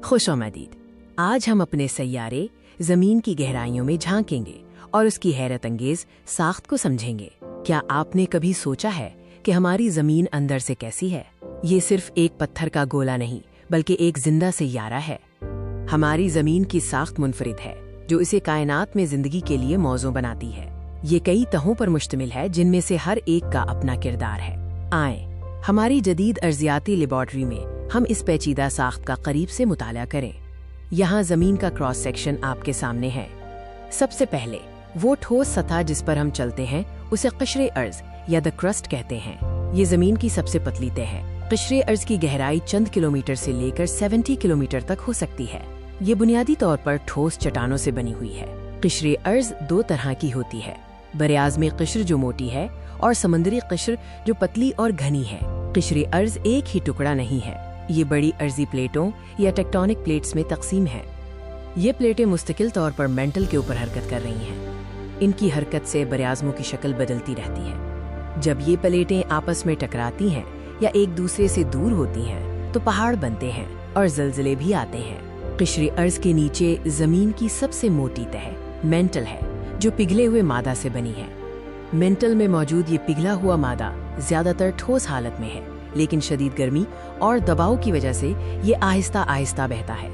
خوش آمدید۔ آج ہم اپنے سیارے زمین کی گہرائیوں میں جھانکیں گے اور اس کی حیرت انگیز ساخت کو سمجھیں گے۔ کیا آپ نے کبھی سوچا ہے کہ ہماری زمین اندر سے کیسی ہے؟ یہ صرف ایک پتھر کا گولا نہیں بلکہ ایک زندہ سیارہ ہے۔ ہماری زمین کی ساخت منفرد ہے جو اسے کائنات میں زندگی کے لیے موزوں بناتی ہے۔ یہ کئی تہوں پر مشتمل ہے جن میں سے ہر ایک کا اپنا کردار ہے۔ آئیں ہماری جدید ارضیاتی لیبارٹری میں ہم اس پیچیدہ ساخت کا قریب سے مطالعہ کریں۔ یہاں زمین کا کراس سیکشن آپ کے سامنے ہے۔ سب سے پہلے وہ ٹھوس سطح جس پر ہم چلتے ہیں اسے قشر ارض یا دی کرسٹ کہتے ہیں۔ یہ زمین کی سب سے پتلی تہ ہے۔ قشر ارض کی گہرائی چند کلومیٹر سے لے کر 70 کلومیٹر تک ہو سکتی ہے۔ یہ بنیادی طور پر ٹھوس چٹانوں سے بنی ہوئی ہے۔ قشر ارض دو طرح کی ہوتی ہے، براعظمی قشر جو موٹی ہے اور سمندری قشر جو پتلی اور گھنی ہے۔ قشر ارض ایک ہی ٹکڑا نہیں ہے، یہ بڑی ارضی پلیٹوں یا ٹیکٹونک پلیٹس میں تقسیم ہے۔ یہ پلیٹیں مستقل طور پر مینٹل کے اوپر حرکت کر رہی ہیں۔ ان کی حرکت سے براعظموں کی شکل بدلتی رہتی ہے۔ جب یہ پلیٹیں آپس میں ٹکراتی ہیں یا ایک دوسرے سے دور ہوتی ہیں تو پہاڑ بنتے ہیں اور زلزلے بھی آتے ہیں۔ قشر ارض کے نیچے زمین کی سب سے موٹی تہ مینٹل ہے جو پگھلے ہوئے مادہ سے بنی ہے۔ مینٹل میں موجود یہ پگھلا ہوا مادہ زیادہ تر ٹھوس حالت میں ہے، لیکن شدید گرمی اور دباؤ کی وجہ سے یہ آہستہ آہستہ بہتا ہے۔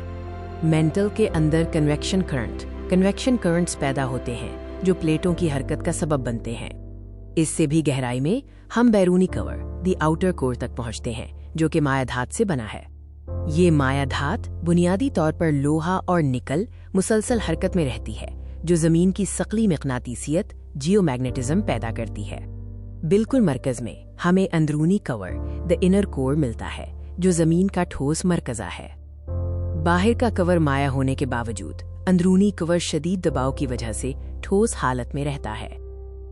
مینٹل کے اندر کنویکشن کرنٹس پیدا ہوتے ہیں جو پلیٹوں کی حرکت کا سبب بنتے ہیں۔ اس سے بھی گہرائی میں ہم بیرونی کور دی آؤٹر کور تک پہنچتے ہیں جو کہ مائع دھات سے بنا ہے۔ یہ مائع دھات بنیادی طور پر لوہا اور نکل مسلسل حرکت میں رہتی ہے جو زمین کی ثقلی مقناطیسیت جیو میگنیٹزم پیدا کرتی ہے۔ بالکل مرکز میں ہمیں اندرونی کور دی انر کور ملتا ہے جو زمین کا ٹھوس مرکزہ ہے۔ باہر کا کور مائع ہونے کے باوجود اندرونی کور شدید دباؤ کی وجہ سے ٹھوس حالت میں رہتا ہے۔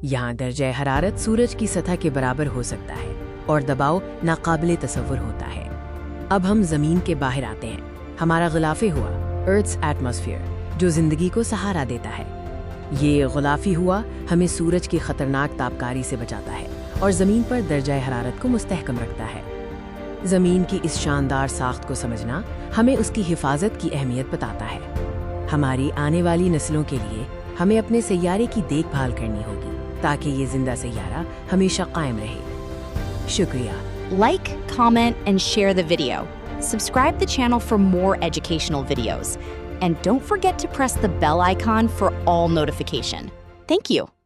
یہاں درجہ حرارت سورج کی سطح کے برابر ہو سکتا ہے اور دباؤ ناقابل تصور ہوتا ہے۔ اب ہم زمین کے باہر آتے ہیں۔ ہمارا غلافِ ہوا ارتھس ایٹماسفیئر جو زندگی کو سہارا دیتا ہے۔ یہ غلافی ہوا ہمیں سورج کی خطرناک تابکاری سے بچاتا ہے اور زمین پر درجہ حرارت کو مستحکم رکھتا ہے۔ زمین کی اس شاندار ساخت کو سمجھنا ہمیں اس کی حفاظت کی اہمیت بتاتا ہے۔ ہماری آنے والی نسلوں کے لیے ہمیں اپنے سیارے کی دیکھ بھال کرنی ہوگی تاکہ یہ زندہ سیارہ ہمیشہ قائم رہے۔ شکریہ۔ Like, comment, and share the video. Subscribe the channel for more educational videos. And don't forget to press the bell icon for all notification. Thank you.